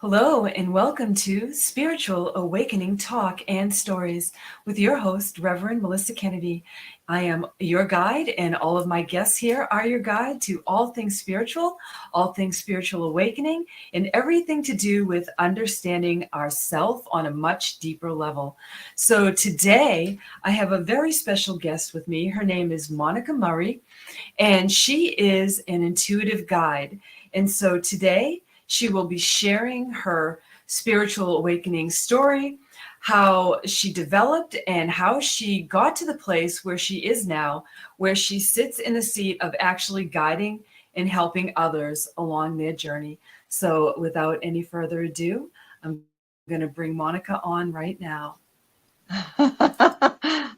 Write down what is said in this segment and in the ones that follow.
Hello, and welcome to Spiritual Awakening Talk and Stories with your host, Reverend Melissa Kennedy. I am your guide, and all of my guests here are your guide to all things spiritual awakening, and everything to do with understanding ourself on a much deeper level. So today, I have a very special guest with me. Her name is Monica Murray, and she is an intuitive guide. And so today, she will be sharing her spiritual awakening story, how she developed and how she got to the place where she is now, where she sits in the seat of actually guiding and helping others along their journey. So without any further ado, I'm going to bring Monica on right now. Hi,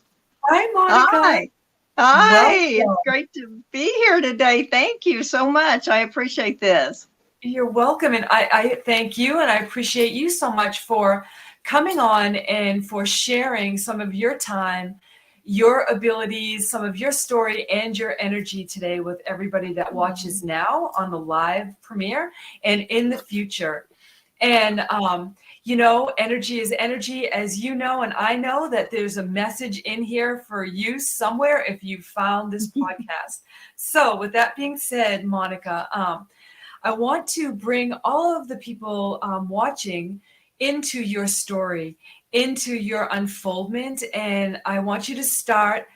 Monica. Hi. Hi. It's Welcome. great to be here today. Thank you so much. I appreciate this. You're welcome. And I thank you, and I appreciate you so much for coming on and for sharing some of your time, your abilities, some of your story, and your energy today with everybody that watches now on the live premiere and in the future. And, energy is energy, as you know, and I know that there's a message in here for you somewhere if you found this podcast. So with that being said, Monica, I want to bring all of the people watching into your story, into your unfoldment. And I want you to start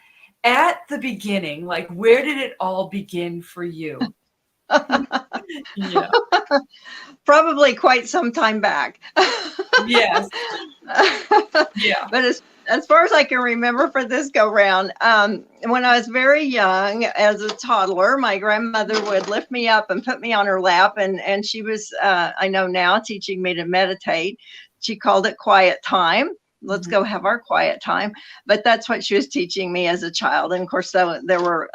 at the beginning. Like, where did it all begin for you? Yeah. Probably quite some time back. Yes. Yeah. But as far as I can remember for this go round, when I was very young, as a toddler, my grandmother would lift me up and put me on her lap, and she was, I know now, teaching me to meditate. She called it quiet time. Let's go have our quiet time. But that's what she was teaching me as a child. And of course, there were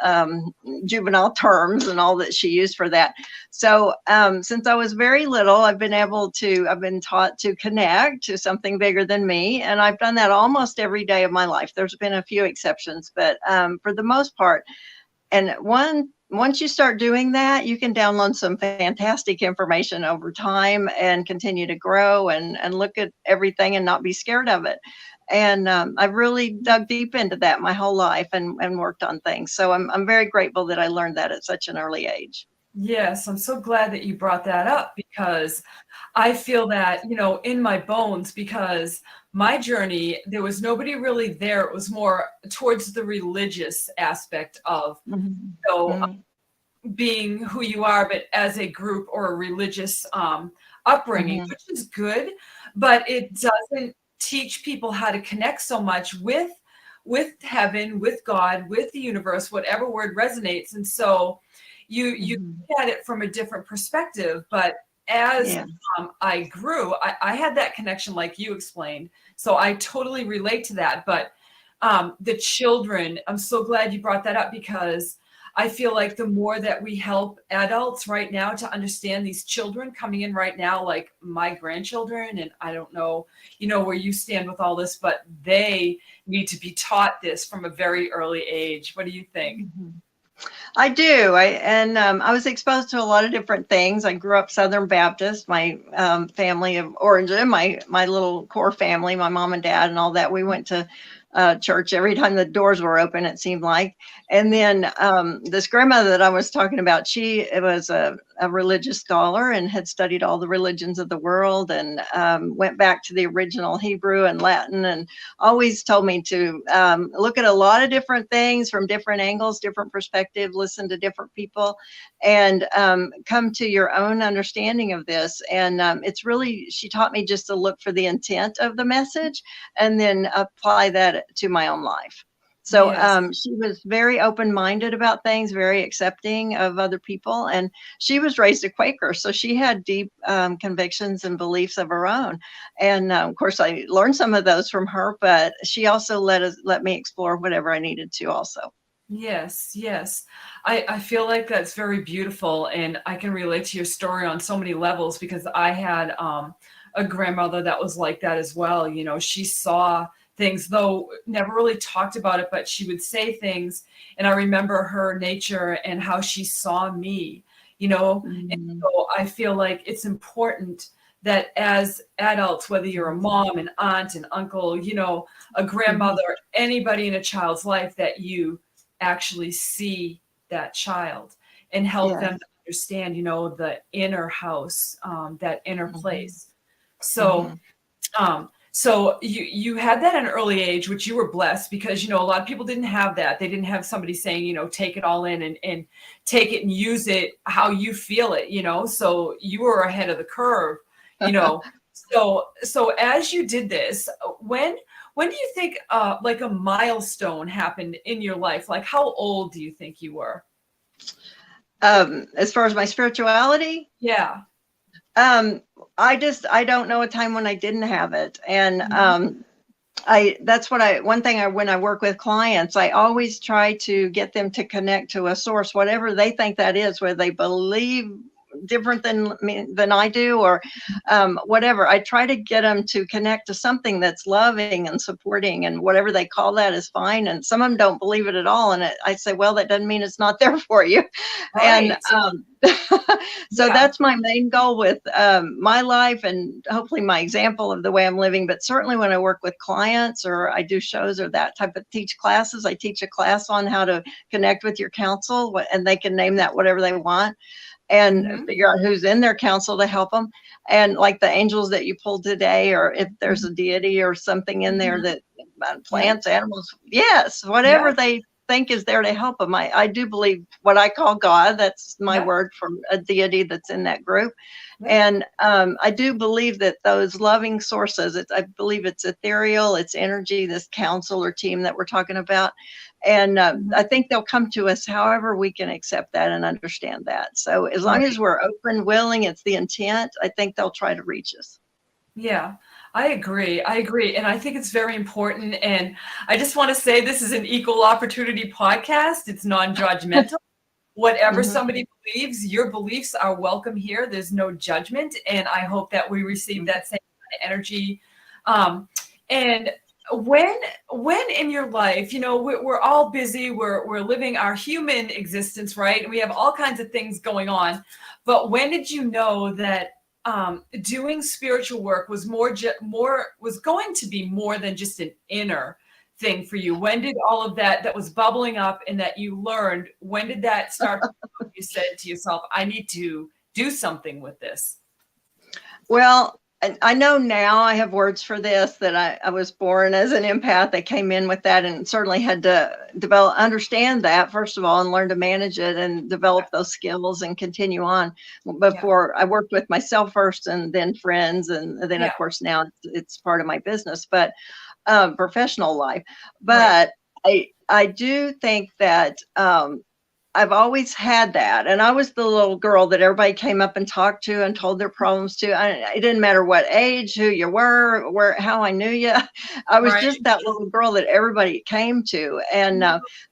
juvenile terms and all that she used for that. So since I was very little, I've been taught to connect to something bigger than me. And I've done that almost every day of my life. There's been a few exceptions, but for the most part, and once you start doing that, you can download some fantastic information over time and continue to grow and look at everything and not be scared of it. And I've really dug deep into that my whole life and worked on things. So I'm very grateful that I learned that at such an early age. Yes, I'm so glad that you brought that up because I feel that, in my bones, because my journey, there was nobody really there. It was more towards the religious aspect of, being who you are, but as a group or a religious upbringing, which is good, but it doesn't teach people how to connect so much with heaven, with God, with the universe, whatever word resonates. And so you look at it from a different perspective. But as I grew, I had that connection like you explained. So I totally relate to that. But the children, I'm so glad you brought that up because I feel like the more that we help adults right now to understand these children coming in right now, like my grandchildren, and I don't know, where you stand with all this, but they need to be taught this from a very early age. What do you think? I do. I was exposed to a lot of different things. I grew up Southern Baptist. My family of origin, my little core family, my mom and dad, and all that. We went to church every time the doors were open, it seemed like. And then this grandmother that I was talking about, she was a religious scholar and had studied all the religions of the world and went back to the original Hebrew and Latin, and always told me to look at a lot of different things from different angles, different perspectives, listen to different people, and come to your own understanding of this. And it's really, she taught me just to look for the intent of the message and then apply that to my own life. So she was very open-minded about things, very accepting of other people. And she was raised a Quaker, so she had deep convictions and beliefs of her own. And of course, I learned some of those from her, but she also let me explore whatever I needed to also. Yes. I feel like that's very beautiful. And I can relate to your story on so many levels because I had a grandmother that was like that as well. She saw things, though never really talked about it, but she would say things. And I remember her nature and how she saw me, And so I feel like it's important that as adults, whether you're a mom, an aunt, an uncle, you know, a grandmother, anybody in a child's life, that you actually see that child and help them Yes. to understand, you know, the inner house, that inner Mhm. place. So, Mhm. so you had that at an early age, which you were blessed, because, you know, a lot of people didn't have that. They didn't have somebody saying, you know, take it all in and take it and use it how you feel it, you know. So you were ahead of the curve, you know. So as you did this, when do you think like a milestone happened in your life? Like, how old do you think you were? As far as my spirituality, Yeah. um, I don't know a time when I didn't have it. And Mhm. that's what one thing when I work with clients, I always try to get them to connect to a source, whatever they think that is, whether they believe different than me, than I do, or whatever. I try to get them to connect to something that's loving and supporting, and whatever they call that is fine. And some of them don't believe it at all. And I say, well, that doesn't mean it's not there for you. And Right. so Yeah. that's my main goal with my life, and hopefully my example of the way I'm living. But certainly when I work with clients or I do shows or that type of teach classes, I teach a class on how to connect with your counsel, and they can name that whatever they want, and Hmm. figure out who's in their council to help them. And like the angels that you pulled today, or if there's a deity or something in there Hmm. that Yeah. plants, animals, yes, Yeah. whatever they think is there to help them. I do believe what I call God. That's my Yeah. word for a deity that's in that group. Yeah. And I do believe that those loving sources, I believe it's ethereal, it's energy, this council or team that we're talking about. And Mhm. I think they'll come to us however we can accept that and understand that. So as long Right. as we're open, willing, it's the intent, I think they'll try to reach us. Yeah, I agree. I agree. And I think it's very important. And I just want to say this is an equal opportunity podcast. It's non-judgmental. Whatever Hmm. somebody believes, your beliefs are welcome here. There's no judgment. And I hope that we receive that same kind of energy. Um, and when when in your life, you know, we're all busy, we're living our human existence, right? And we have all kinds of things going on. But when did you know that doing spiritual work was was going to be more than just an inner thing for you? When did all of that was bubbling up and that you learned, when did that start to come? You said to yourself, I need to do something with this. Well, I know now I have words for this, that I was born as an empath. I came in with that and certainly had to understand that, first of all, and learn to manage it and develop those skills and continue on. Yeah. Before, I worked with myself first and then friends. And then, Yeah. of course, now it's part of my business, but professional life. Right. But I do think that I've always had that. And I was the little girl that everybody came up and talked to and told their problems to. It didn't matter what age, who you were, how I knew you. I was Right. just that little girl that everybody came to. And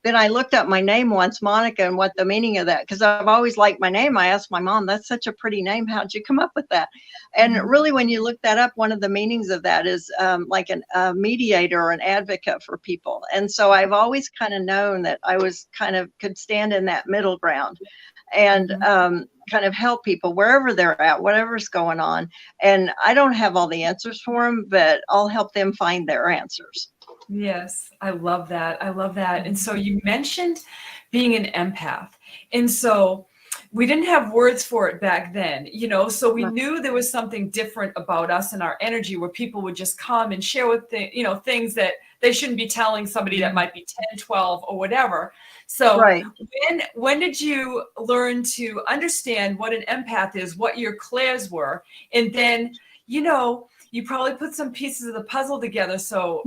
then I looked up my name once, Monica, and what the meaning of that, because I've always liked my name. I asked my mom, that's such a pretty name. How'd you come up with that? And Mhm. really, when you look that up, one of the meanings of that is like a mediator or an advocate for people. And so I've always kind of known that I was kind of could stand in that middle ground and Mhm. kind of help people wherever they're at, whatever's going on. And I don't have all the answers for them, but I'll help them find their answers. Yes, I love that. I love that. And so you mentioned being an empath. And so we didn't have words for it back then, you know, so we Right. knew there was something different about us and our energy, where people would just come and share with you know, things that they shouldn't be telling somebody that might be 10, 12, or whatever. So Right. when did you learn to understand what an empath is, what your clairs were? And then, you know, you probably put some pieces of the puzzle together. So,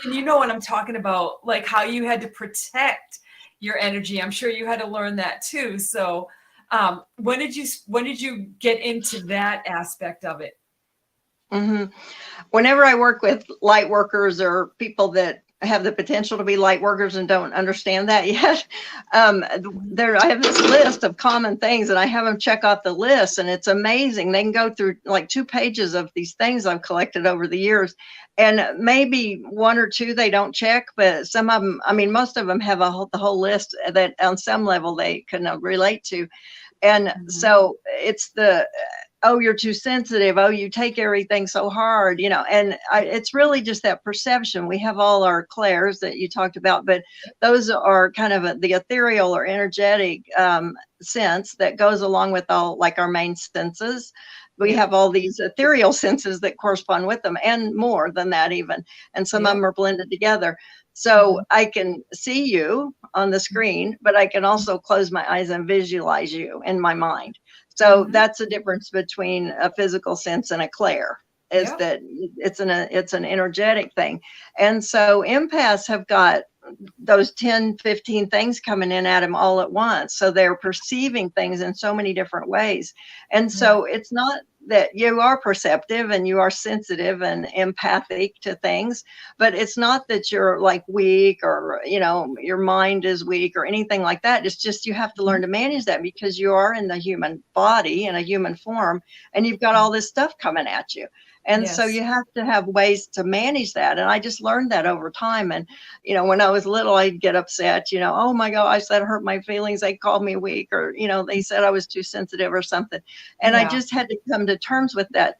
and you know what I'm talking about, like how you had to protect your energy. I'm sure you had to learn that too. So, when did you get into that aspect of it? Hmm. Whenever I work with light workers or people that have the potential to be light workers and don't understand that yet, I have this list of common things, and I have them check off the list, and it's amazing. They can go through like 2 pages of these things I've collected over the years, and maybe one or two they don't check, but some of them, I mean, most of them have the whole list that on some level they can relate to. And Mhm. so it's oh, you're too sensitive. Oh, you take everything so hard, and it's really just that perception. We have all our clairs that you talked about, but those are kind of the ethereal or energetic sense that goes along with all like our main senses. We Yeah. have all these ethereal senses that correspond with them and more than that even. And some of Yeah. them are blended together. So Mhm. I can see you on the screen, but I can also close my eyes and visualize you in my mind. So Mhm. that's the difference between a physical sense and a clair, is Yep. that it's an energetic thing. And so empaths have got those 10, 15 things coming in at them all at once. So they're perceiving things in so many different ways. And Yeah. so it's not that you are perceptive and you are sensitive and empathic to things, but it's not that you're like weak or, your mind is weak or anything like that. It's just you have to learn Mhm. to manage that because you are in the human body in a human form and you've got all this stuff coming at you. And so Yes. you have to have ways to manage that. And I just learned that over time. And when I was little, I'd get upset, oh my gosh, that hurt my feelings. They called me weak, or, they said I was too sensitive or something. And I Yeah. just had to come to terms with that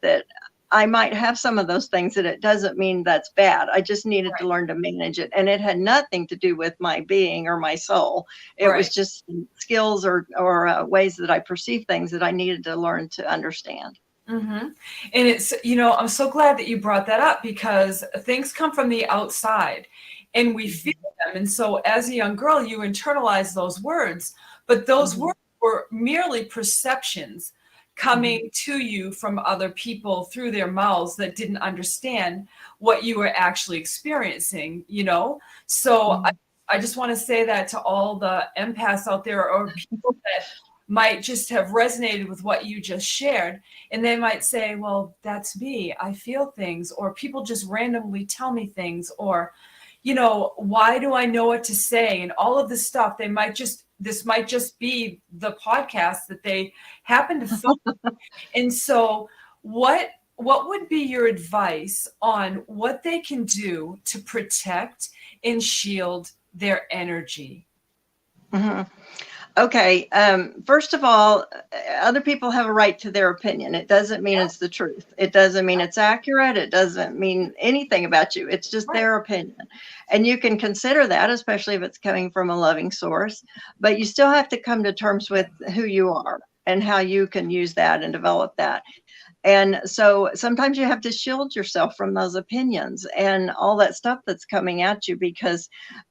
I might have some of those things, and it doesn't mean that's bad. I just needed to Right. learn to manage it. And it had nothing to do with my being or my soul. It was Right. just skills or ways that I perceive things that I needed to learn to understand. Mhm. And it's, I'm so glad that you brought that up because things come from the outside and we feel them. And so as a young girl, you internalize those words, but those Mhm, words were merely perceptions mhm, coming to you from other people through their mouths that didn't understand what you were actually experiencing. So I, mhm, I just want to say that to all the empaths out there or people that might just have resonated with what you just shared. And they might say, well, that's me. I feel things. Or people just randomly tell me things. Or, why do I know what to say? And all of this stuff, this might just be the podcast that they happen to find. And so, what would be your advice on what they can do to protect and shield their energy? mhm. Okay. First of all, other people have a right to their opinion. It doesn't mean it's the truth. It doesn't mean it's accurate. It doesn't mean anything about you. It's just Right. their opinion. And you can consider that, especially if it's coming from a loving source. But you still have to come to terms with who you are and how you can use that and develop that. And so sometimes you have to shield yourself from those opinions and all that stuff that's coming at you because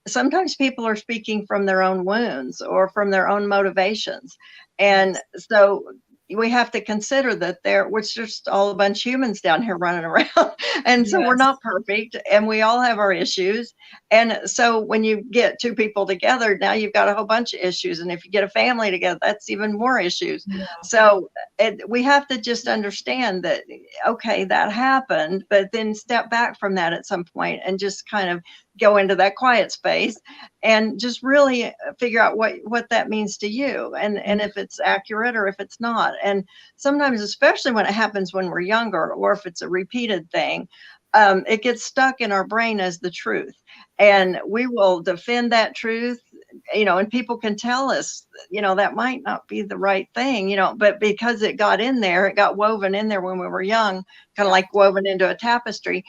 sometimes people are speaking from their own wounds or from their own motivations. And Yes. so we have to consider that we're just all a bunch of humans down here running around. And so we're Yes. not perfect and we all have our issues. And so when you get two people together, now you've got a whole bunch of issues. And if you get a family together, that's even more issues. Yeah. So we have to just understand that, okay, that happened, but then step back from that at some point and just kind of go into that quiet space and just really figure out what that means to you and if it's accurate or if it's not. And sometimes, especially when it happens when we're younger or if it's a repeated thing, it gets stuck in our brain as the truth, Right. and we will defend that truth, and people can tell us, that might not be the right thing, but because it got in there, it got woven in there when we were young, kind of Yeah. like woven into a tapestry.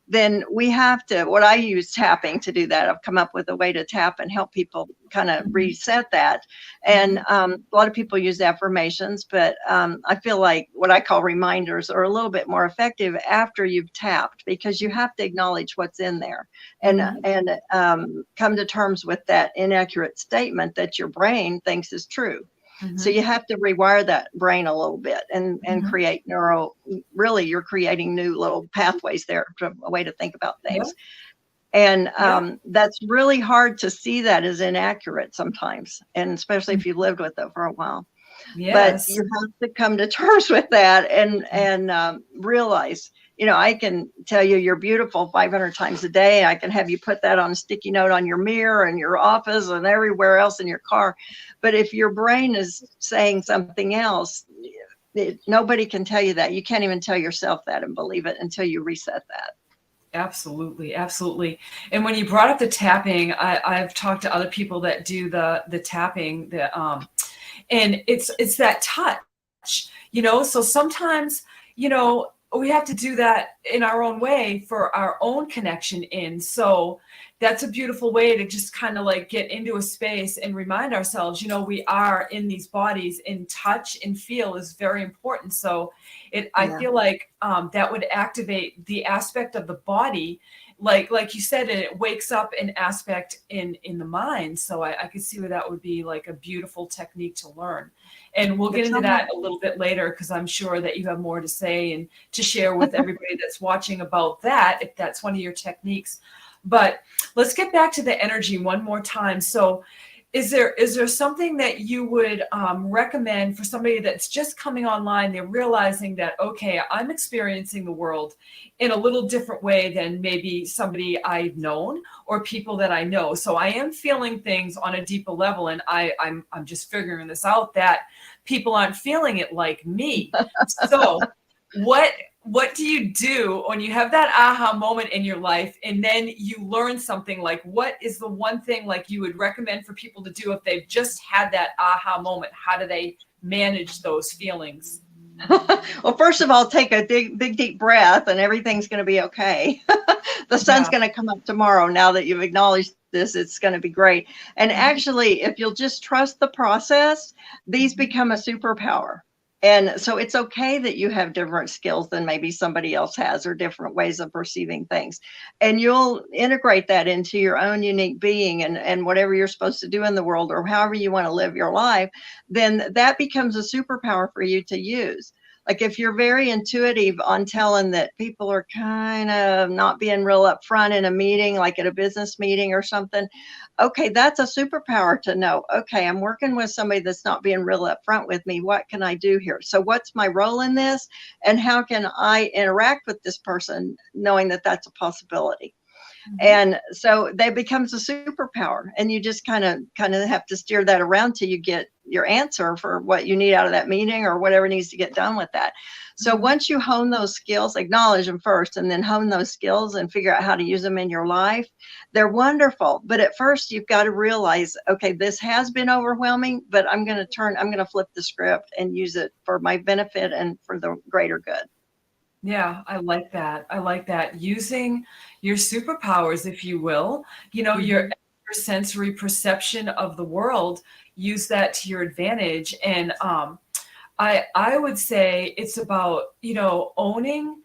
Then we have to, what I use tapping to do that. I've come up with a way to tap and help people kind of Mhm. reset that. And Mhm. a lot of people use affirmations, but I feel like what I call reminders are a little bit more effective after you've tapped, because you have to acknowledge what's in there Mhm. and come to terms with that inaccurate statement that your brain thinks is true. So Mhm. you have to rewire that brain a little bit and Mhm. create really you're creating new little pathways there, a way to think about Yep. things. And Yep. that's really hard to see that as inaccurate sometimes, and especially Mm. if you've lived with it for a while. But Yes. you have to come to terms with that and realize, I can tell you you're beautiful 500 times a day. I can have you put that on a sticky note on your mirror and your office and everywhere else in your car. But if your brain is saying something else, nobody can tell you that. You can't even tell yourself that and believe it until you reset that. Absolutely, absolutely. And when you brought up the tapping, I've talked to other people that do the tapping, and it's that touch. So sometimes, we have to do that in our own way for our own connection in. So that's a beautiful way to just kind of like get into a space and remind ourselves, we are in these bodies, and touch and feel is very important. So I Yeah. feel like that would activate the aspect of the body, like you said, and it wakes up an aspect in the mind. So I could see where that would be like a beautiful technique to learn. And we'll get It's into almost, that a little bit later, because I'm sure that you have more to say and to share with everybody that's watching about that, if that's one of your techniques. But let's get back to the energy one more time. So is there something that you would recommend for somebody that's just coming online? They're realizing that, okay, I'm experiencing the world in a little different way than maybe somebody I've known or people that I know. So I am feeling things on a deeper level, and I'm just figuring this out, that people aren't feeling it like me. So what do you do when you have that aha moment in your life, and then you learn something? Like, what is the one thing like you would recommend for people to do if they've just had that aha moment? How do they manage those feelings? well, first of all, take a big, deep breath, and everything's going to be okay. The sun's Yeah. going to come up tomorrow. Now that you've acknowledged this, it's going to be great. And actually, if you'll just trust the process, these become a superpower. And so it's okay that you have different skills than maybe somebody else has, or different ways of perceiving things. And you'll integrate that into your own unique being, and whatever you're supposed to do in the world, or however you want to live your life, then that becomes a superpower for you to use. Like if you're very intuitive on telling that people are kind of not being real upfront in a meeting, like at a business meeting or something, okay, that's a superpower to know, okay, I'm working with somebody that's not being real upfront with me. What can I do here? So what's my role in this? And how can I interact with this person, knowing that that's a possibility? And so that becomes a superpower, and you just kind of have to steer that around till you get your answer for what you need out of that meeting, or whatever needs to get done with that. So once you hone those skills, acknowledge them first, and then hone those skills and figure out how to use them in your life, they're wonderful. But at first you've got to realize, okay, this has been overwhelming, but I'm going to flip the script and use it for my benefit and for the greater good. Yeah, I like that. I like that. Using your superpowers, if you will, your sensory perception of the world, use that to your advantage. And I would say it's about, owning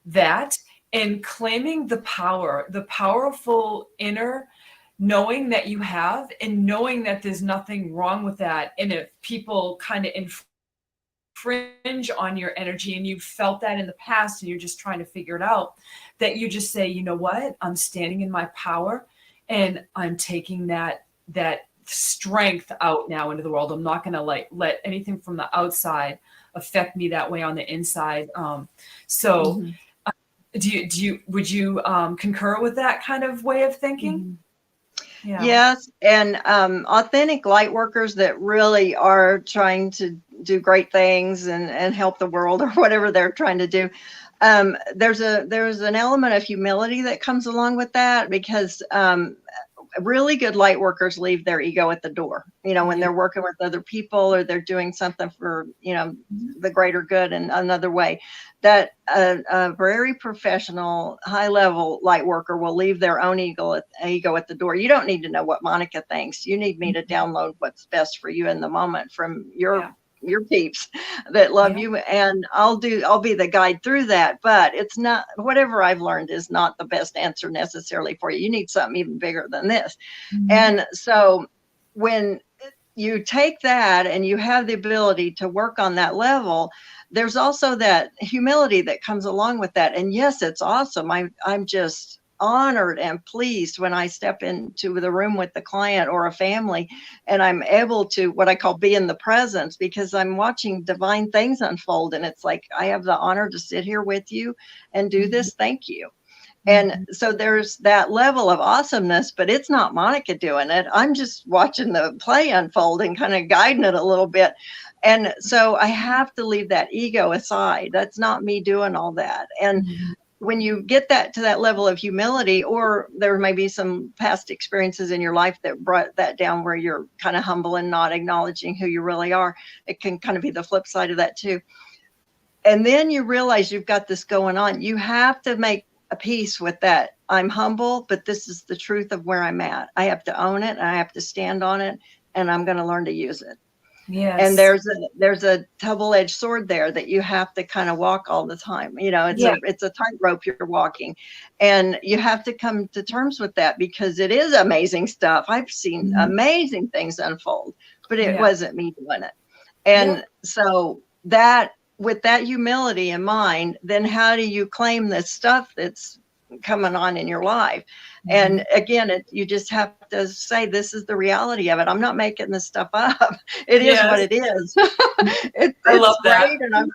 that and claiming the power, the powerful inner knowing that you have, and knowing that there's nothing wrong with that. And if people kind of infringe on your energy, and you've felt that in the past and you're just trying to figure it out, that you just say, you know what, I'm standing in my power, and I'm taking that strength out now into the world. I'm not going to let anything from the outside affect me that way on the inside. So would you concur with that kind of way of thinking? Yeah. Yes, and authentic light workers that really are trying to do great things and help the world, or whatever they're trying to do. There's an element of humility that comes along with that, because really good light workers leave their ego at the door, when they're working with other people, or they're doing something for, the greater good in another way. That a very professional, high level light worker will leave their own ego at the door. You don't need to know what Monica thinks. You need me to download what's best for you in the moment from your peeps that love you, and I'll be the guide through that. But it's not, whatever I've learned is not the best answer necessarily for you. You need something even bigger than this. And so when you take that and you have the ability to work on that level, there's also that humility that comes along with that. And yes, it's awesome. I'm just honored and pleased when I step into the room with the client or a family, and I'm able to, what I call, be in the presence, because I'm watching divine things unfold. And it's like, I have the honor to sit here with you and do this. Thank you. And so there's that level of awesomeness, but it's not Monica doing it. I'm just watching the play unfold and kind of guiding it a little bit. And so I have to leave that ego aside. That's not me doing all that. And when you get that to that level of humility, or there may be some past experiences in your life that brought that down where you're kind of humble and not acknowledging who you really are, it can kind of be the flip side of that too. And then you realize you've got this going on. You have to make a peace with that. I'm humble, but this is the truth of where I'm at. I have to own it, and I have to stand on it, and I'm going to learn to use it. Yes. And there's a double-edged sword there that you have to kind of walk all the time. It's a tightrope you're walking, and you have to come to terms with that, because it is amazing stuff. I've seen amazing things unfold, but it wasn't me doing it. And so that, with that humility in mind, then how do you claim this stuff that's coming on in your life? And again, you just have to say, this is the reality of it. I'm not making this stuff up. It is what it is. I love that. And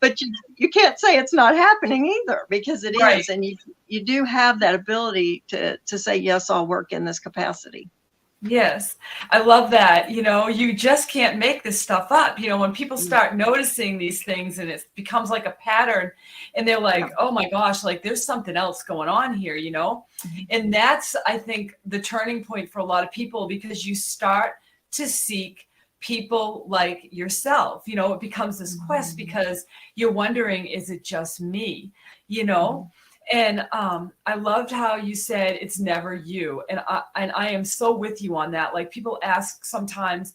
but you can't say it's not happening either, because it is. And you do have that ability to say, yes, I'll work in this capacity. Yes, I love that. You just can't make this stuff up. When people start noticing these things and it becomes like a pattern, and they're like, oh my gosh, like there's something else going on here, And that's, I think, the turning point for a lot of people, because you start to seek people like yourself. It becomes this quest, because you're wondering, is it just me? And I loved how you said it's never you. And I am so with you on that. Like, people ask sometimes,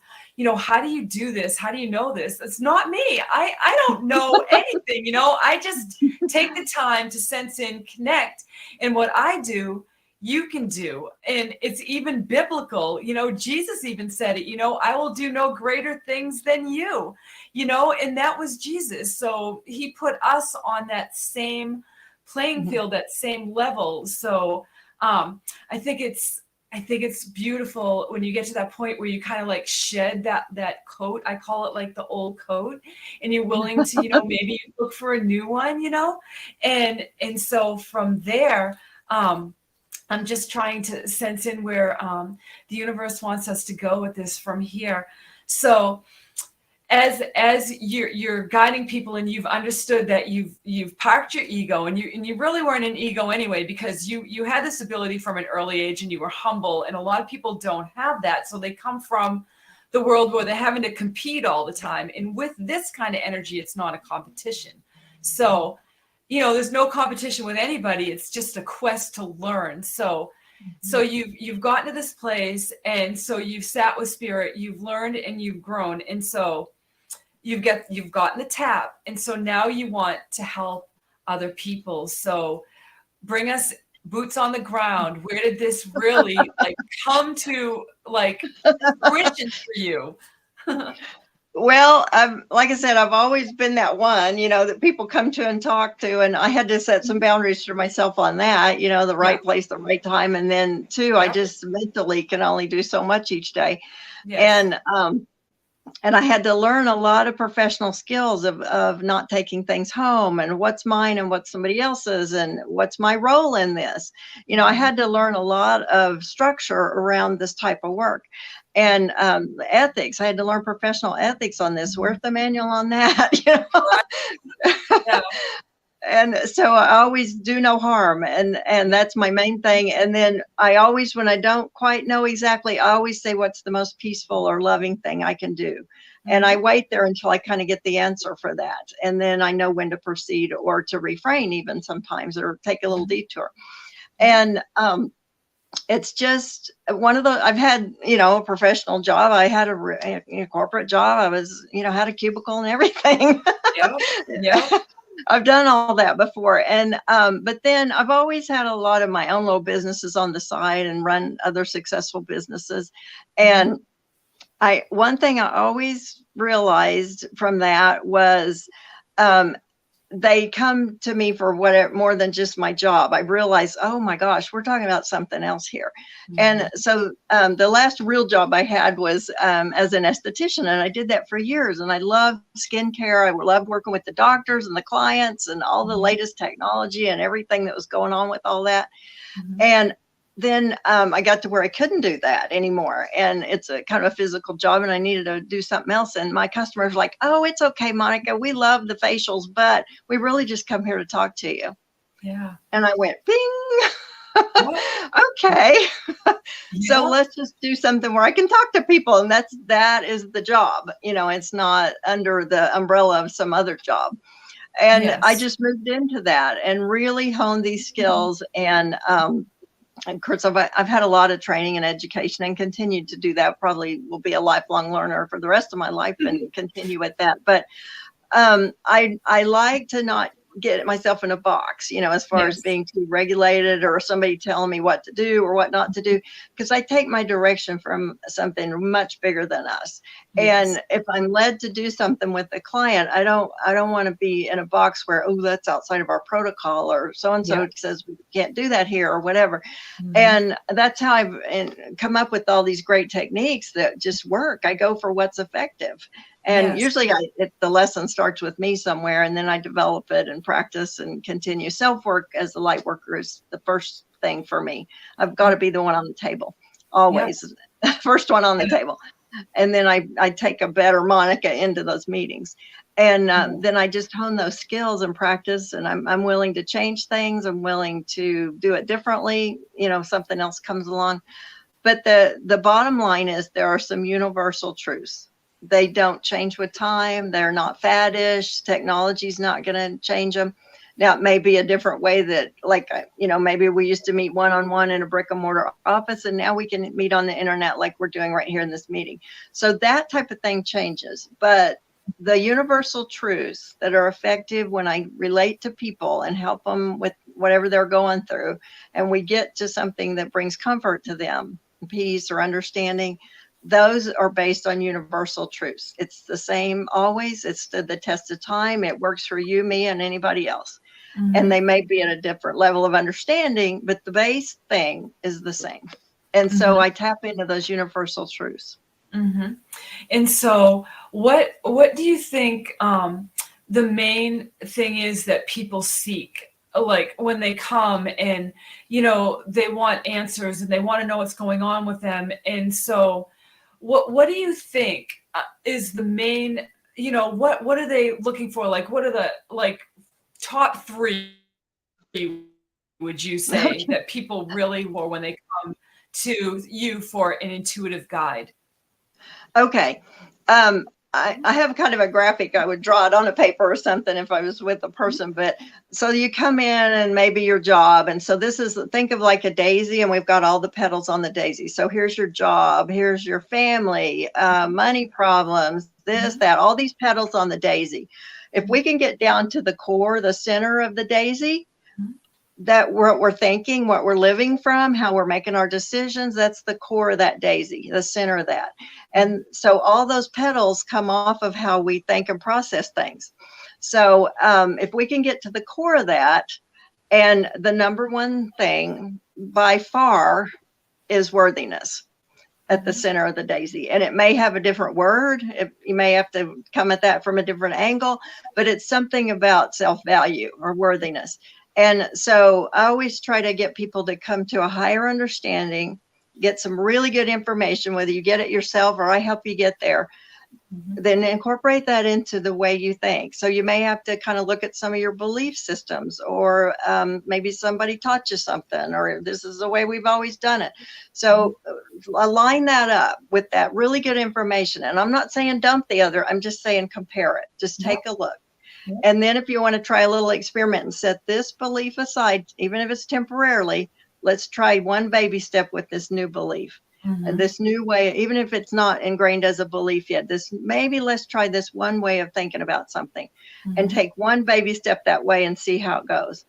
how do you do this? How do you know this? It's not me. I don't know anything, I just take the time to sense in, connect. And what I do, you can do. And it's even biblical. Jesus even said it, I will do no greater things than you, and that was Jesus. So he put us on that same playing field, that same level. So I think it's beautiful when you get to that point where you kind of like shed that coat. I call it like the old coat, and you're willing to, maybe look for a new one, and so from there, I'm just trying to sense in where the universe wants us to go with this from here. So as you're guiding people, and you've understood that you've parked your ego, and you really weren't an ego anyway, because you had this ability from an early age, and you were humble, and a lot of people don't have that. So they come from the world where they're having to compete all the time. And with this kind of energy, it's not a competition. So, there's no competition with anybody. It's just a quest to learn. So you've gotten to this place, and so you've sat with spirit, you've learned, and you've grown. And so you've gotten the tap. And so now you want to help other people. So bring us boots on the ground. Where did this really come to fruition for you? Well, like I said, I've always been that one, that people come to and talk to, and I had to set some boundaries for myself on that, the right place, the right time. And then too, I just mentally can only do so much each day. Yes. And I had to learn a lot of professional skills of not taking things home, and what's mine and what's somebody else's, and what's my role in this. I had to learn a lot of structure around this type of work. And ethics, I had to learn professional ethics on this. Where's the manual on that? And so I always do no harm, and that's my main thing. And then I always, when I don't quite know exactly, I always say, what's the most peaceful or loving thing I can do? And I wait there until I kind of get the answer for that. And then I know when to proceed, or to refrain even sometimes, or take a little detour. And it's just one of the, I've had, a professional job. I had a corporate job. I was, had a cubicle and everything. Yeah. I've done all that before. And, but then I've always had a lot of my own little businesses on the side, and run other successful businesses. And one thing I always realized from that was, they come to me for whatever, more than just my job. I realized, oh my gosh, we're talking about something else here. And so the last real job I had was as an esthetician, and I did that for years. And I loved skincare. I loved working with the doctors and the clients, and all the latest technology and everything that was going on with all that. And then I got to where I couldn't do that anymore. And it's a kind of a physical job and I needed to do something else. And my customers were like, oh, it's okay, Monica. We love the facials, but we really just come here to talk to you. Yeah. And I went, bing. Yeah. Okay. So Yeah. let's just do something where I can talk to people. And that is the job. It's not under the umbrella of some other job. And I Yes. just moved into that and really honed these skills. And of course, I've had a lot of training and education and continued to do that. Probably will be a lifelong learner for the rest of my life and continue with that. But I like to not get myself in a box, as far as Yes. being too regulated or somebody telling me what to do or what not to do, because I take my direction from something much bigger than us. Yes. And if I'm led to do something with a client, I don't want to be in a box where, oh, that's outside of our protocol, or so and Yeah. so says we can't do that here or whatever. Mhm. And that's how I've come up with all these great techniques that just work. I go for what's effective. And Yes. usually the lesson starts with me somewhere, and then I develop it and practice and continue. Self-work as a light worker is the first thing for me. I've got to be the one on the table, Yeah. always. First one on the Yeah. table. And then I take a better Monica into those meetings. And Yeah. then I just hone those skills and practice. And I'm willing to change things. I'm willing to do it differently. Something else comes along. But the bottom line is there are some universal truths. They don't change with time. They're not faddish. Technology's not going to change them. Now, it may be a different way that, like, maybe we used to meet one-on-one in a brick and mortar office, and now we can meet on the internet like we're doing right here in this meeting. So that type of thing changes. But the universal truths that are effective when I relate to people and help them with whatever they're going through, and we get to something that brings comfort to them, peace or understanding, those are based on universal truths. It's the same always. It stood the test of time. It works for you, me, and anybody else. And Mhm. they may be at a different level of understanding, but the base thing is the same. And so Mhm. I tap into those universal truths. Mhm. And so what do you think the main thing is that people seek, like when they come and they want answers and they want to know what's going on with them? And so what do you think is the main, what are they looking for? Like what are the top 3, would you say, that people really for when they come to you for an intuitive guide? Okay. I have kind of a graphic. I would draw it on a paper or something if I was with a person. But so you come in and maybe your job. And so this is, think of like a daisy, and we've got all the petals on the daisy. So here's your job, here's your family, money problems, this, Mhm. that, all these petals on the daisy. If Mhm. we can get down to the core, the center of the daisy, Mhm. that what we're thinking, what we're living from, how we're making our decisions, that's the core of that daisy, the center of that. And so all those petals come off of how we think and process things. So if we can get to the core of that, and the number one thing by far is worthiness at the Mhm. center of the daisy. And it may have a different word. You may have to come at that from a different angle, but it's something about self-value or worthiness. And so I always try to get people to come to a higher understanding, get some really good information, whether you get it yourself or I help you get there, Mhm. then incorporate that into the way you think. So you may have to kind of look at some of your belief systems, or maybe somebody taught you something, or this is the way we've always done it. Mhm. So align that up with that really good information. And I'm not saying dump the other, I'm just saying compare it. Just Yep. take a look. Yep. And then if you want to try a little experiment and set this belief aside, even if it's temporarily, let's try one baby step with this new belief. And Mhm. this new way, even if it's not ingrained as a belief yet, this maybe let's try this one way of thinking about something and Mhm. take one baby step that way and see how it goes.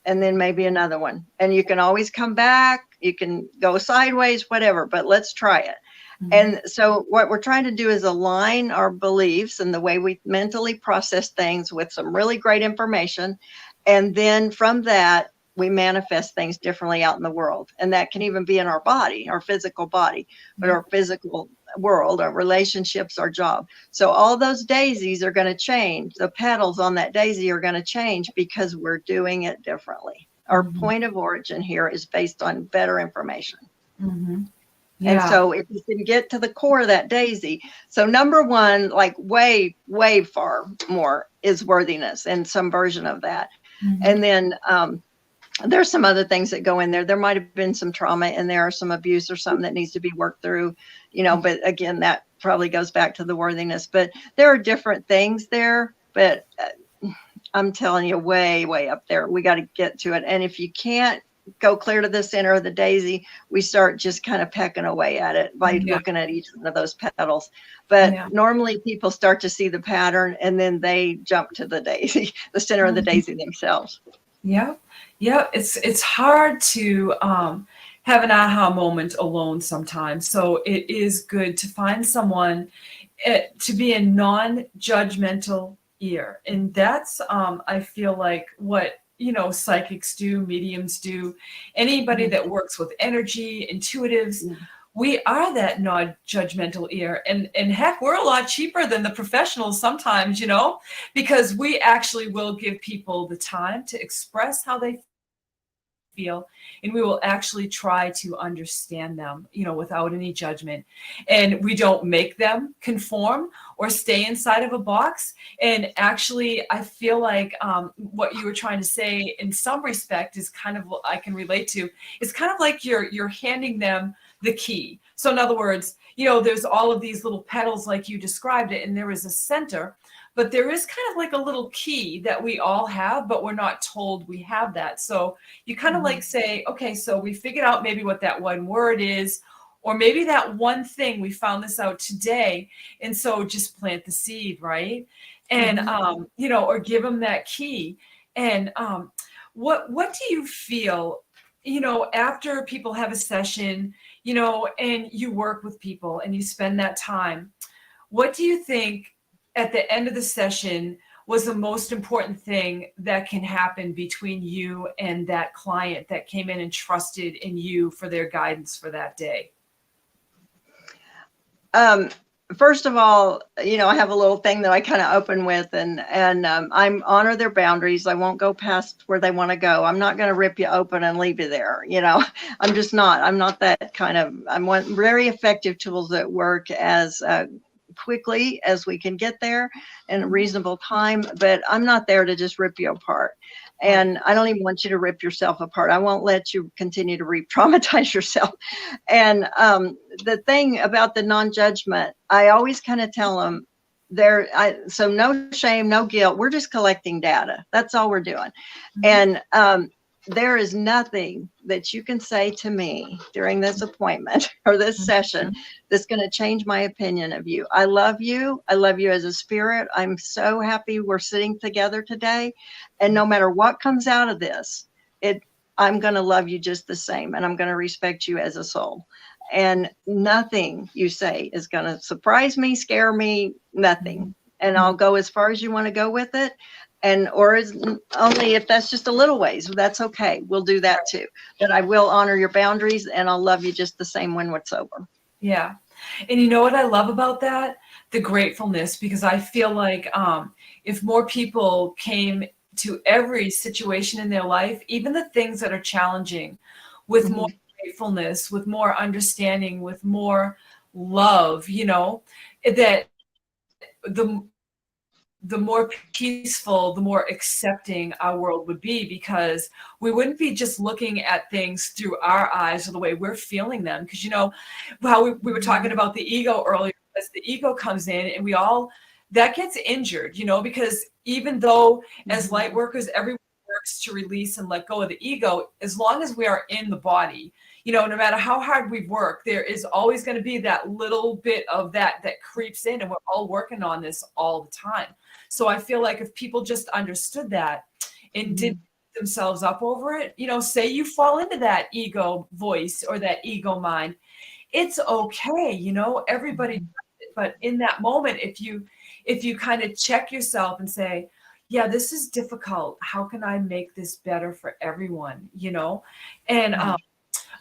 And then maybe another one. And you can always come back, you can go sideways, whatever, but let's try it. Mhm. And so what we're trying to do is align our beliefs and the way we mentally process things with some really great information. And then from that, we manifest things differently out in the world. And that can even be in our body, our physical body, but Yep. our physical world, our relationships, our job. So all those daisies are going to change. The petals on that daisy are going to change because we're doing it differently. Our point of origin here is based on better information. Mm-hmm. And Yeah. so if you can get to the core of that daisy, so number one, like way, way far more is worthiness and some version of that. Mm-hmm. And then there's some other things that go in there. There might have been some trauma in there or some abuse or something that needs to be worked through, but again, that probably goes back to the worthiness. But there are different things there, but I'm telling you, way, way up there. We got to get to it. And if you can't go clear to the center of the daisy, we start just kind of pecking away at it by looking at each one of those petals. But normally people start to see the pattern and then they jump to the daisy, the center of the daisy themselves. Yeah. Yeah. It's hard to have an aha moment alone sometimes. So it is good to find someone to be a non-judgmental ear. And that's, I feel like what, psychics do, mediums do, anybody that works with energy, intuitives, we are that non-judgmental ear. And heck, we're a lot cheaper than the professionals sometimes, because we actually will give people the time to express how they feel, and we will actually try to understand them, without any judgment. And we don't make them conform or stay inside of a box. And actually, I feel like what you were trying to say in some respect is kind of what I can relate to. It's kind of like you're handing them the key. So in other words, there's all of these little petals like you described it, and there is a center. But there is kind of like a little key that we all have, but we're not told we have that. So you kind of like say, okay, so we figured out maybe what that one word is, or maybe that one thing, we found this out today. And so just plant the seed, right? And, or give them that key. And what do you feel, after people have a session, and you work with people and you spend that time, what do you think at the end of the session was the most important thing that can happen between you and that client that came in and trusted in you for their guidance for that day? First of all, I have a little thing that I kind of open with, and I honor their boundaries. I won't go past where they want to go. I'm not going to rip you open and leave you there. I'm just not. I'm not that kind of. I want very effective tools that work as quickly as we can get there in a reasonable time, but I'm not there to just rip you apart. And I don't even want you to rip yourself apart. I won't let you continue to re-traumatize yourself. And the thing about the non-judgment, I always kind of tell them so no shame, no guilt. We're just collecting data. That's all we're doing. And there is nothing that you can say to me during this appointment or this session that's going to change my opinion of you. I love you. I love you as a spirit. I'm so happy we're sitting together today. And no matter what comes out of this, I'm going to love you just the same. And I'm going to respect you as a soul. And nothing you say is going to surprise me, scare me, nothing. And I'll go as far as you want to go with it. Or only if that's just a little ways, that's okay. We'll do that too. But I will honor your boundaries, and I'll love you just the same when it's over. Yeah. And you know what I love about that? The gratefulness, because I feel like if more people came to every situation in their life, even the things that are challenging, with more gratefulness, with more understanding, with more love, that the more peaceful, the more accepting our world would be, because we wouldn't be just looking at things through our eyes or the way we're feeling them. Because, how we were talking about the ego earlier, as the ego comes in and that gets injured, because even though as light workers, everyone works to release and let go of the ego, as long as we are in the body, no matter how hard we work, there is always going to be that little bit of that creeps in, and we're all working on this all the time. So I feel like if people just understood that and didn't beat themselves up over it, say you fall into that ego voice or that ego mind, it's okay. Everybody does it. But in that moment, if you kind of check yourself and say, yeah, this is difficult. How can I make this better for everyone? And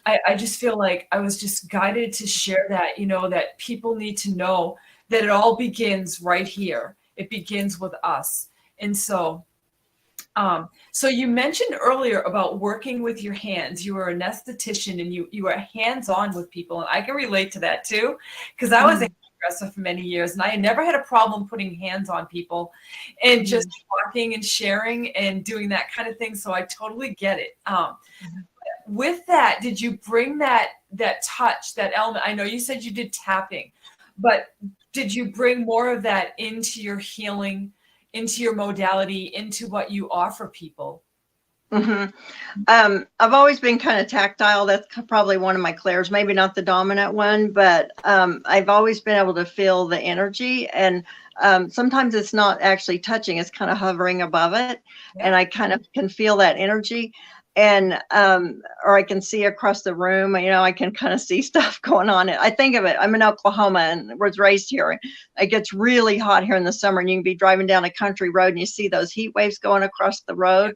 I just feel like I was just guided to share that, that people need to know that it all begins right here. It begins with us. And so So you mentioned earlier about working with your hands. You were a esthetician and you were hands-on with people. And I can relate to that too, because I was a hairdresser for many years and I never had a problem putting hands on people and just talking and sharing and doing that kind of thing. So I totally get it. With that, did you bring that touch, that element? I know you said you did tapping, but did you bring more of that into your healing, into your modality, into what you offer people? I've always been kind of tactile. That's probably one of my clairs, maybe not the dominant one, but I've always been able to feel the energy. And sometimes it's not actually touching, it's kind of hovering above it. Yeah. And I kind of can feel that energy. And or I can see across the room, I can kind of see stuff going on. I think of it, I'm in Oklahoma and was raised here. It gets really hot here in the summer, and you can be driving down a country road and you see those heat waves going across the road.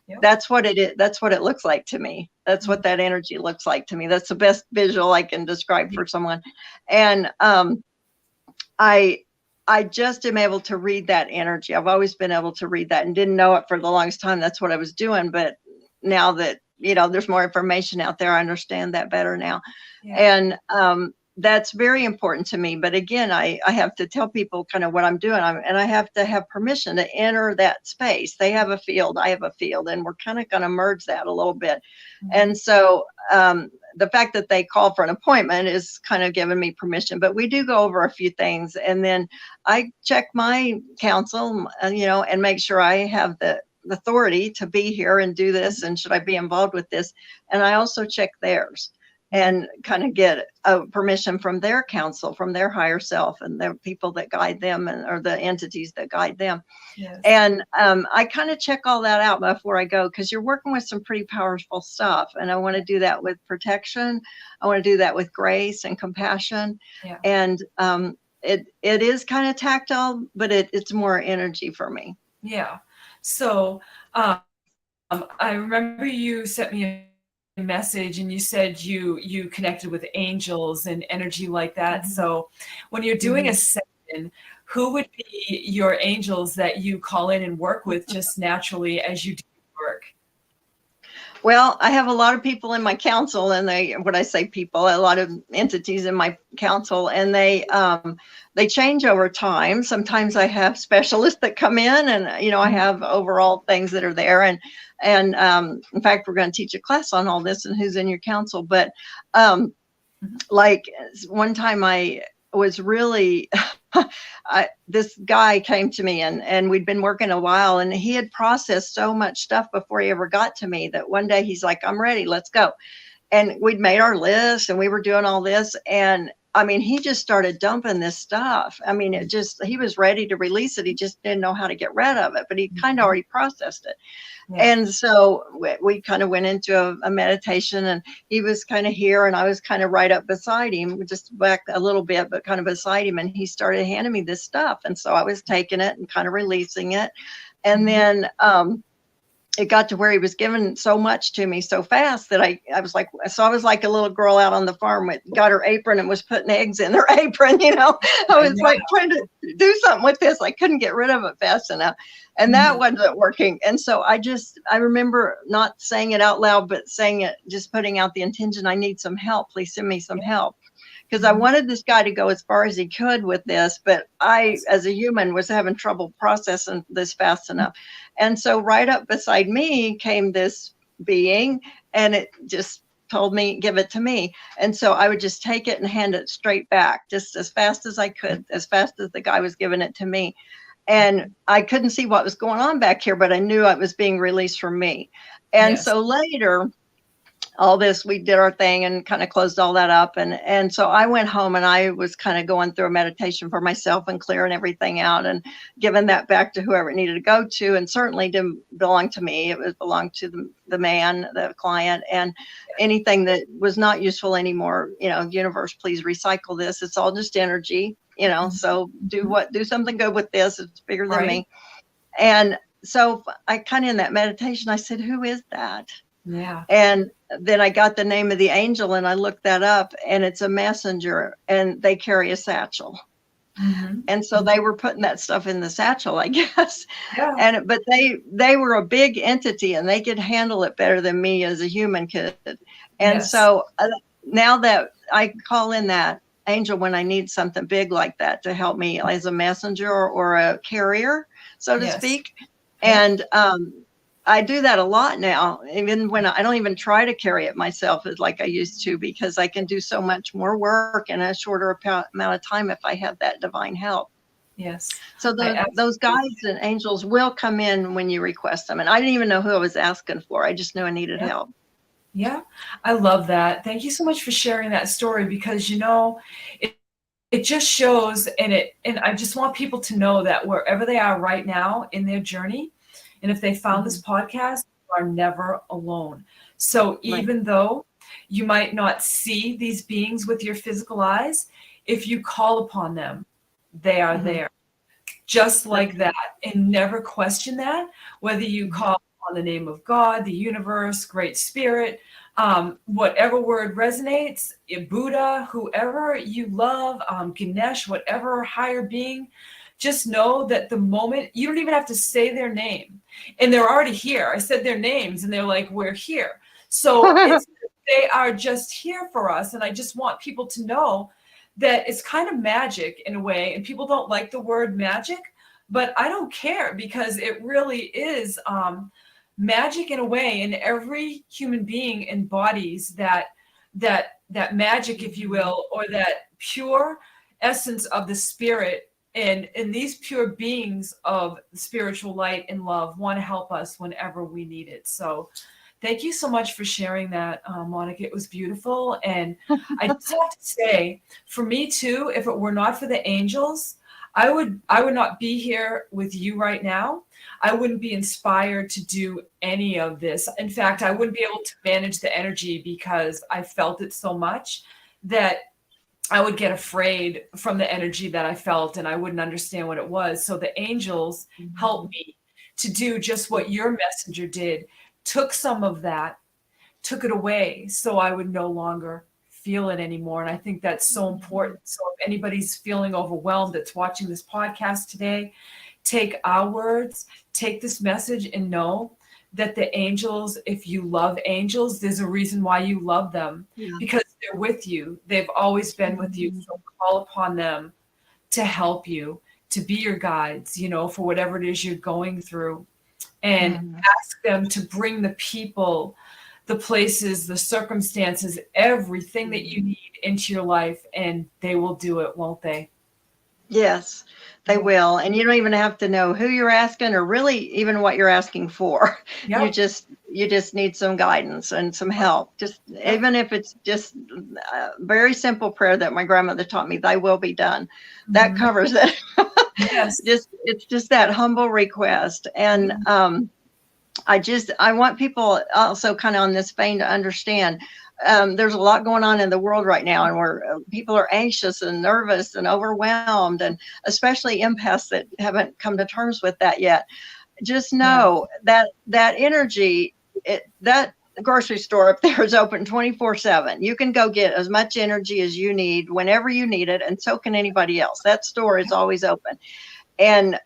Yep. Yep. That's what it is. That's what it looks like to me. That's what that energy looks like to me. That's the best visual I can describe for someone. And I just am able to read that energy. I've always been able to read that and didn't know it for the longest time. That's what I was doing. But now that, there's more information out there, I understand that better now. Yeah. And that's very important to me. But again, I have to tell people kind of what I'm doing. And I have to have permission to enter that space. They have a field, I have a field, and we're kind of going to merge that a little bit. And so the fact that they call for an appointment is kind of giving me permission, but we do go over a few things. And then I check my counsel, and make sure I have the authority to be here and do this, and should I be involved with this. And I also check theirs and kind of get permission from their counsel, from their higher self, and the people that guide them, or the entities that guide them. Yes. And I kind of check all that out before I go, because you're working with some pretty powerful stuff, and I want to do that with protection. I want to do that with grace and compassion. Yeah. And it is kind of tactile, but it's more energy for me. Yeah. So I remember you sent me a message and you said you connected with angels and energy like that. So when you're doing a session, who would be your angels that you call in and work with just naturally as you do work? Well, I have a lot of people in my council, and a lot of entities in my council, and they change over time. Sometimes I have specialists that come in, and I have overall things that are there, and in fact, we're going to teach a class on all this and who's in your council. But like one time I was really this guy came to me, and we'd been working a while, and he had processed so much stuff before he ever got to me that one day he's like, I'm ready, let's go. And we'd made our list and we were doing all this, and he just started dumping this stuff. He was ready to release it. He just didn't know how to get rid of it, but he kind of already processed it. Yeah. And so we kind of went into a meditation, and he was kind of here and I was kind of right up beside him, just back a little bit, but kind of beside him. And he started handing me this stuff. And so I was taking it and kind of releasing it. And then it got to where he was giving so much to me so fast that I was like a little girl out on the farm got her apron and was putting eggs in her apron. I was like trying to do something with this. I couldn't get rid of it fast enough. And that wasn't working. And so I remember not saying it out loud, but saying it, just putting out the intention, I need some help. Please send me some help. Because I wanted this guy to go as far as he could with this, but I, as a human, was having trouble processing this fast enough. And so right up beside me came this being, and it just told me, give it to me. And so I would just take it and hand it straight back, just as fast as I could, as fast as the guy was giving it to me. And I couldn't see what was going on back here, but I knew it was being released from me. And so later, all this, we did our thing and kind of closed all that up. And so I went home and I was kind of going through a meditation for myself and clearing everything out and giving that back to whoever it needed to go to. And certainly didn't belong to me. It belonged to the man, the client, and anything that was not useful anymore. Universe, please recycle this. It's all just energy, so do something good with this. It's bigger than me. And so I kind of, in that meditation, I said, who is that? Yeah. And then I got the name of the angel and I looked that up, and it's a messenger, and they carry a satchel. Mhm. And so they were putting that stuff in the satchel, I guess. Yeah. But they were a big entity and they could handle it better than me as a human could. And Yes. so now that I call in that angel when I need something big like that to help me as a messenger or a carrier, so to Yes. speak. Yep. And I do that a lot now, even when I don't even try to carry it myself as like I used to, because I can do so much more work in a shorter amount of time if I have that divine help. Yes. So I those absolutely. guides and angels will come in when you request them. And I didn't even know who I was asking for. I just knew I needed Yeah. help. Yeah. I love that. Thank you so much for sharing that story because it it just shows and I just want people to know that wherever they are right now in their journey, and if they found this Mhm. podcast, you are never alone. So Right. even though you might not see these beings with your physical eyes, if you call upon them, they are Mhm. there. Just That's like that, and never question that, whether you mhm. call on the name of God, the universe, great spirit, whatever word resonates, Buddha, whoever you love, Ganesh, whatever higher being, just know that the moment you don't even have to say their name, and they're already here. I said their names, and they're like, "We're here." So they are just here for us, and I just want people to know that it's kind of magic in a way, and people don't like the word magic, but I don't care because it really is magic in a way, and every human being embodies that magic, if you will, or that pure essence of the spirit. And these pure beings of spiritual light and love want to help us whenever we need it. So thank you so much for sharing that, Monica. It was beautiful. And I just have to say, for me too, if it were not for the angels, I would not be here with you right now. I wouldn't be inspired to do any of this. In fact, I wouldn't be able to manage the energy because I felt it so much that I would get afraid from the energy that I felt and I wouldn't understand what it was. So the angels helped me to do just what your messenger did, took some of that, took it away so I would no longer feel it anymore. And I think that's so important. So if anybody's feeling overwhelmed that's watching this podcast today, take our words, take this message and know that the angels, if you love angels, there's a reason why you love them Yeah. because they're with you. They've always been with you. Mhm. So call upon them to help you, to be your guides, for whatever it is you're going through, and Mhm. ask them to bring the people, the places, the circumstances, everything that you need into your life, and they will do it, won't they? Yes, they Yeah. will. And you don't even have to know who you're asking or really even what you're asking for. Yep. You just need some guidance and some help. Just Yep. even if it's just a very simple prayer that my grandmother taught me, thy will be done. That Mhm. covers it. Yes. Just it's just that humble request. And Mhm. I want people also kind of on this vein to understand there's a lot going on in the world right now, and where people are anxious and nervous and overwhelmed, and especially empaths that haven't come to terms with that yet. Just Yeah. know that that energy, that grocery store up there is open 24/7. You can go get as much energy as you need whenever you need it, and so can anybody else. That store is always open. And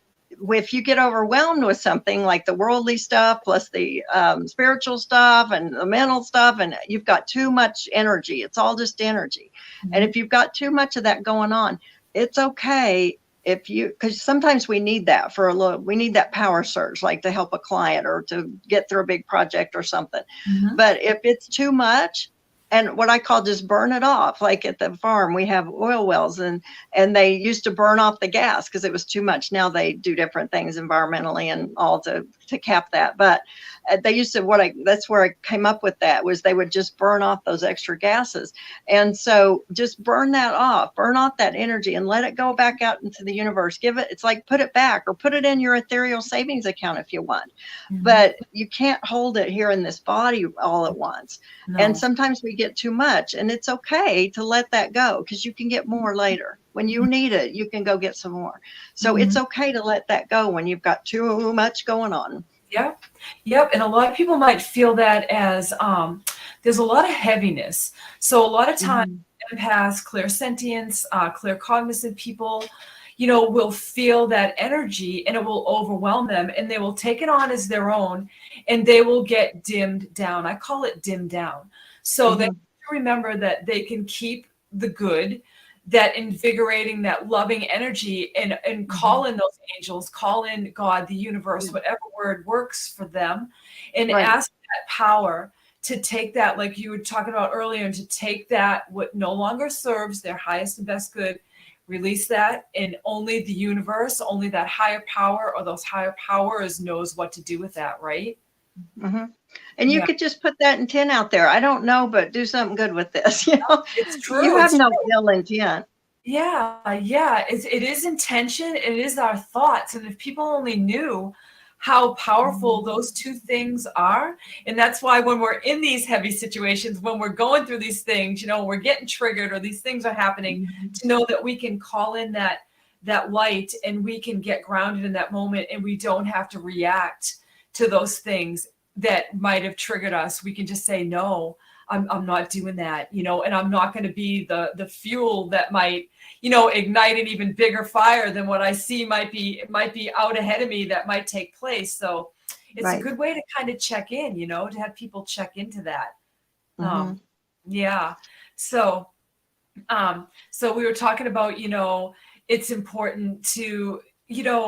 if you get overwhelmed with something like the worldly stuff plus the spiritual stuff and the mental stuff, and you've got too much energy, it's all just energy. And Mhm. if you've got too much of that going on, it's okay if you, because sometimes we need that for a little, we need that power surge, like to help a client or to get through a big project or something. Mhm. But if it's too much, and what I call just burn it off, like at the farm, we have oil wells, and they used to burn off the gas because it was too much. Now they do different things environmentally and all to cap that. But they used to, that's where I came up with that, was they would just burn off those extra gases. And so just burn that off, burn off that energy and let it go back out into the universe. It's like put it back or put it in your ethereal savings account if you want. Mhm. But you can't hold it here in this body all at once. And No. sometimes we get too much, and it's okay to let that go because you can get more later. When you need it, you can go get some more. So it's Mhm. okay to let that go when you've got too much going on. Yep. Yep. And a lot of people might feel that as there's a lot of heaviness. So a lot of times Mhm. empaths, clairsentience, claircognizant people, will feel that energy and it will overwhelm them and they will take it on as their own and they will get dimmed down. I call it dimmed down. So they have to remember that they can keep the good, that invigorating, that loving energy, and call in those angels, call in God, the universe, whatever word works for them, and ask that power to take that, like you were talking about earlier, and to take that what no longer serves their highest and best good, release that, and only the universe, only that higher power or those higher powers knows what to do with that, right? And you could just put that intent out there. I don't know, but do something good with this. It's true. You have no ill intent. Yeah. It is intention. It is our thoughts. And if people only knew how powerful those two things are. And that's why when we're in these heavy situations, when we're going through these things, we're getting triggered or these things are happening, to know that we can call in that light and we can get grounded in that moment, and we don't have to react to those things that might have triggered us. We can just say, no, I'm not doing that, and I'm not going to be the fuel that might, ignite an even bigger fire than what I see might be out ahead of me that might take place. So it's a good way to kind of check in, to have people check into that. Yeah. So we were talking about, it's important to,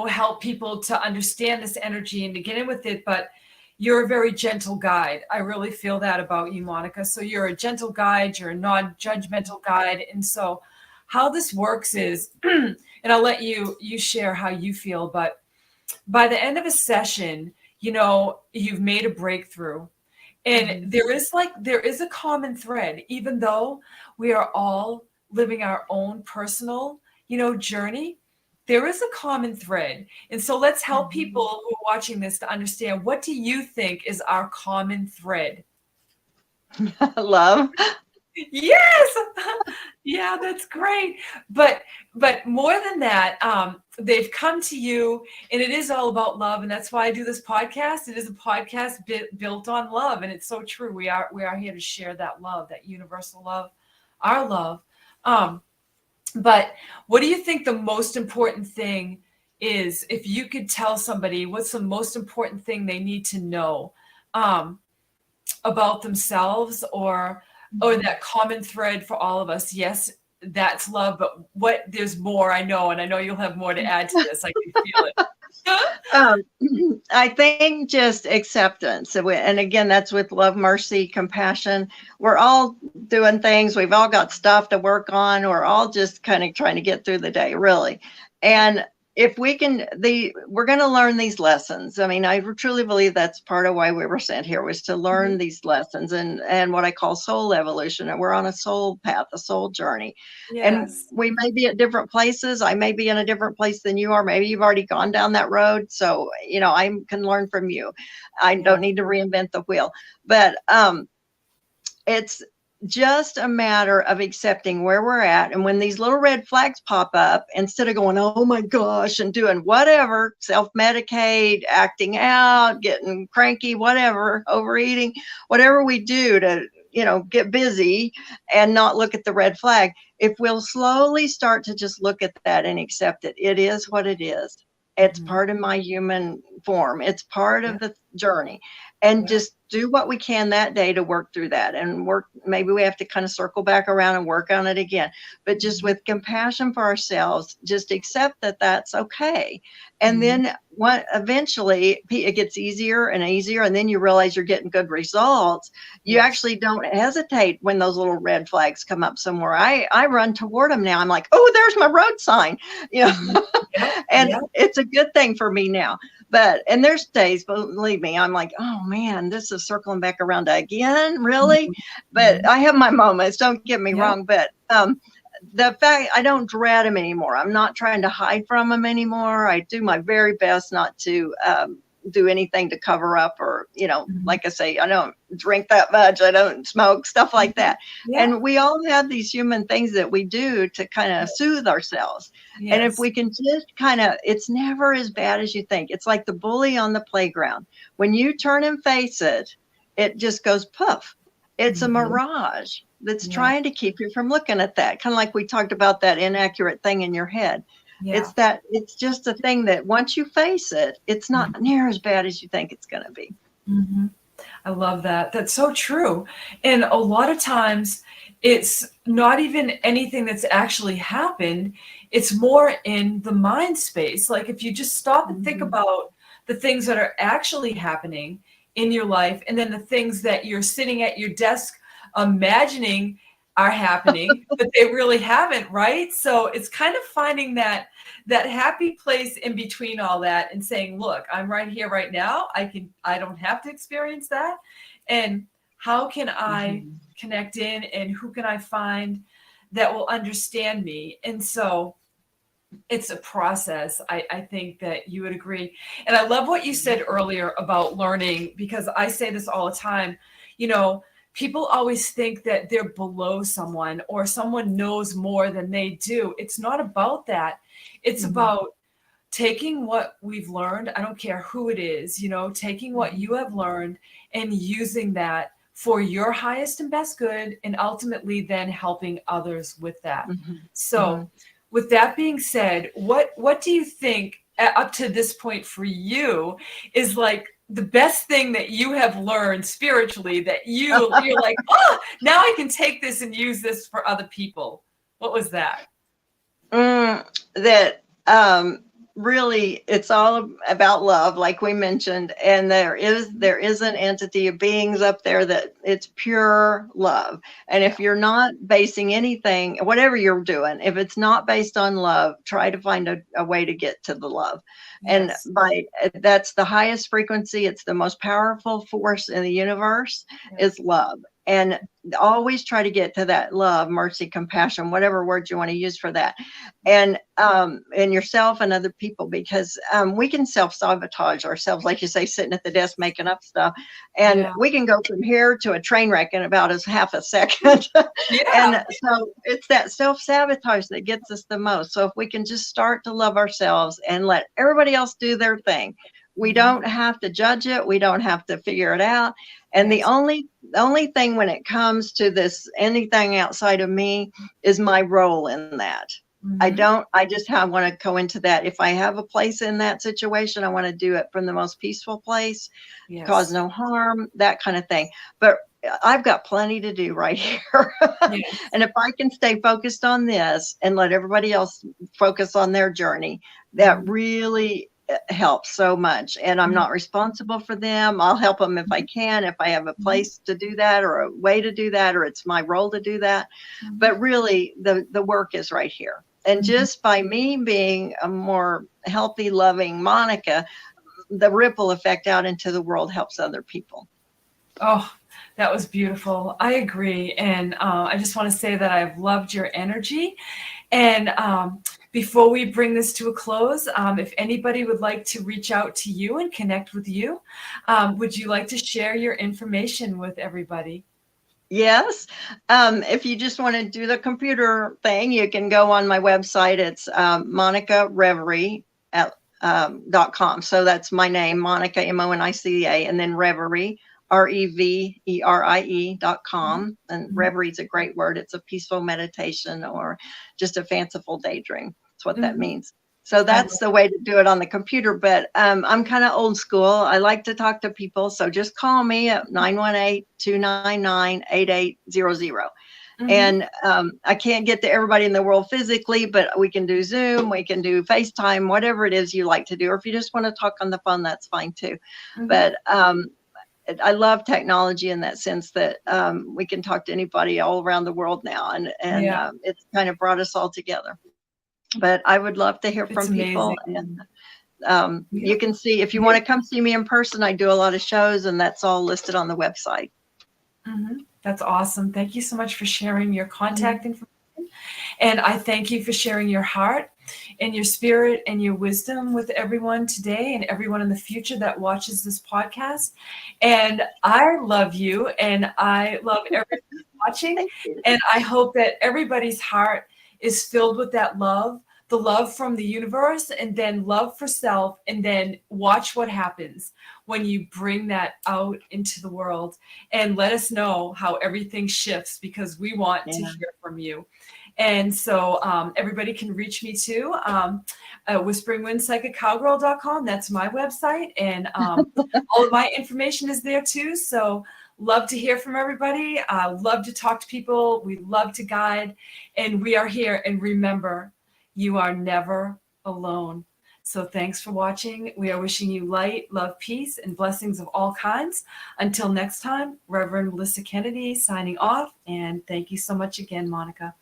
help people to understand this energy and to get in with it, but you're a very gentle guide. I really feel that about you, Monica. So you're a gentle guide, you're a non-judgmental guide. And so how this works is, and I'll let you share how you feel, but by the end of a session, you've made a breakthrough. And there is a common thread, even though we are all living our own personal, journey. There is a common thread. And so let's help people who are watching this to understand, what do you think is our common thread? Love. Yes. Yeah, that's great. But more than that, they've come to you, and it is all about love. And that's why I do this podcast. It is a podcast built on love. And it's so true. We are here to share that love, that universal love, our love. But what do you think the most important thing is? If you could tell somebody, what's the most important thing they need to know about themselves, or that common thread for all of us? Yes, that's love, but there's more, I know, and I know you'll have more to add to this. I can feel it. I think just acceptance. And again, that's with love, mercy, compassion. We're all doing things. We've all got stuff to work on. We're all just kind of trying to get through the day, really. And if we can, we're going to learn these lessons. I mean, I truly believe that's part of why we were sent here, was to learn these lessons and what I call soul evolution. And we're on a soul path, a soul journey. Yes. And we may be at different places. I may be in a different place than you are. Maybe you've already gone down that road. So, I can learn from you. I don't need to reinvent the wheel. But it's just a matter of accepting where we're at. And when these little red flags pop up, instead of going, oh my gosh, and doing whatever, self-medicate, acting out, getting cranky, whatever, overeating, whatever we do to, get busy and not look at the red flag, if we'll slowly start to just look at that and accept it, it is what it is. It's part of my human form. It's part of the journey. And just do what we can that day to work through that, and maybe we have to kind of circle back around and work on it again, but just with compassion for ourselves, just accept that that's okay. And then eventually it gets easier and easier. And then you realize you're getting good results. You actually don't hesitate when those little red flags come up somewhere. I run toward them now. I'm like, oh, there's my road sign, and it's a good thing for me now. And there's days, believe me, I'm like, oh man, this is circling back around again, really? But I have my moments, don't get me wrong. But the fact, I don't dread them anymore. I'm not trying to hide from them anymore. I do my very best not to do anything to cover up, or, like I say, I don't drink that much. I don't smoke, stuff like that. And we all have these human things that we do to kind of soothe ourselves. And if we can just it's never as bad as you think. It's like the bully on the playground. When you turn and face it, it just goes poof. It's a mirage that's trying to keep you from looking at that. Kind of like we talked about that inaccurate thing in your head. Yeah. It's just a thing that once you face it, it's not near as bad as you think it's going to be. Mm-hmm. I love that. That's so true. And a lot of times it's not even anything that's actually happened. It's more in the mind space. Like if you just stop and think Mhm. about the things that are actually happening in your life, and then the things that you're sitting at your desk imagining are happening, but they really haven't, right? So it's kind of finding that happy place in between all that and saying, look, I'm right here right now. I don't have to experience that. And how can I Mhm. connect in, and who can I find that will understand me? And so it's a process. I think that you would agree. And I love what you said earlier about learning, because I say this all the time. You know, people always think that they're below someone or someone knows more than they do. It's not about that. It's Mhm. about taking what we've learned. I don't care who it is, taking what Mhm. you have learned and using that for your highest and best good, and ultimately then helping others with that. Mhm. So, Mhm. with that being said, what do you think up to this point for you is like the best thing that you have learned spiritually that you're like, oh, now I can take this and use this for other people? What was that? That really it's all about love, like we mentioned, and there is an entity of beings up there that it's pure love. And Yeah. if you're not basing anything, whatever you're doing, if it's not based on love, try to find a way to get to the love. And Yes. by that's the highest frequency, it's the most powerful force in the universe is Yes. love. And always try to get to that love, mercy, compassion, whatever word you want to use for that, and yourself and other people, because we can self-sabotage ourselves, like you say, sitting at the desk making up stuff, and Yeah. we can go from here to a train wreck in about as half a second. Yeah. And so it's that self-sabotage that gets us the most. So if we can just start to love ourselves and let everybody else do their thing, we Mhm. don't have to judge it, we don't have to figure it out. And the Yes. only thing when it comes to this, anything outside of me, is my role in that. Mhm. I just want to go into that. If I have a place in that situation, I want to do it from the most peaceful place, cause Yes. no harm, that kind of thing. But I've got plenty to do right here. Yes. And if I can stay focused on this and let everybody else focus on their journey, that Mhm. really helps so much. And I'm Mhm. not responsible for them. I'll help them if I can, if I have a Mhm. place to do that or a way to do that, or it's my role to do that. Mhm. But really, the work is right here. And Mhm. just by me being a more healthy, loving Monica, the ripple effect out into the world helps other people. Oh, that was beautiful. I agree. And I just want to say that I've loved your energy. And before we bring this to a close, if anybody would like to reach out to you and connect with you, would you like to share your information with everybody? Yes. If you just want to do the computer thing, you can go on my website. It's Monica Reverie at .com. So that's my name, Monica, Monica, and then Reverie, Mhm. Reverie.com. And Mhm. Reverie is a great word. It's a peaceful meditation or just a fanciful daydream. That's what that Mhm. means. So I that's love the way to do it on the computer. But I'm kind of old school. I like to talk to people. So just call me at 918-299-8800. it. Mhm. And I can't get to everybody in the world physically, but we can do Zoom, we can do FaceTime, whatever it is you like to do. Or if you just want to talk on the phone, that's fine too. Mhm. But I love technology in that sense that we can talk to anybody all around the world now. And Yeah, it's kind of brought us all together. But I would love to hear it's from people. amazing. And Yeah. you can see, if you want You, to come see me in person, I do a lot of shows, and that's all listed on the website. That's awesome. Thank you so much for sharing your contact Mhm. information. And I thank you for sharing your heart and your spirit and your wisdom with everyone today and everyone in the future that watches this podcast. And I love you, and I love everybody watching. Thank you. And I hope that everybody's heart is filled with that love, the love from the universe, and then love for self. And then watch what happens when you bring that out into the world, and let us know how everything shifts, because we want to Yeah. hear from you. And so everybody can reach me too. WhisperingWindPsychicCowgirl.com. That's my website. And all of my information is there too. So love to hear from everybody. Love to talk to people. We love to guide. And we are here. And remember, you are never alone. So thanks for watching. We are wishing you light, love, peace, and blessings of all kinds. Until next time, Reverend Melissa Kennedy signing off. And thank you so much again, Monica.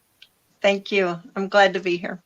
Thank you. I'm glad to be here.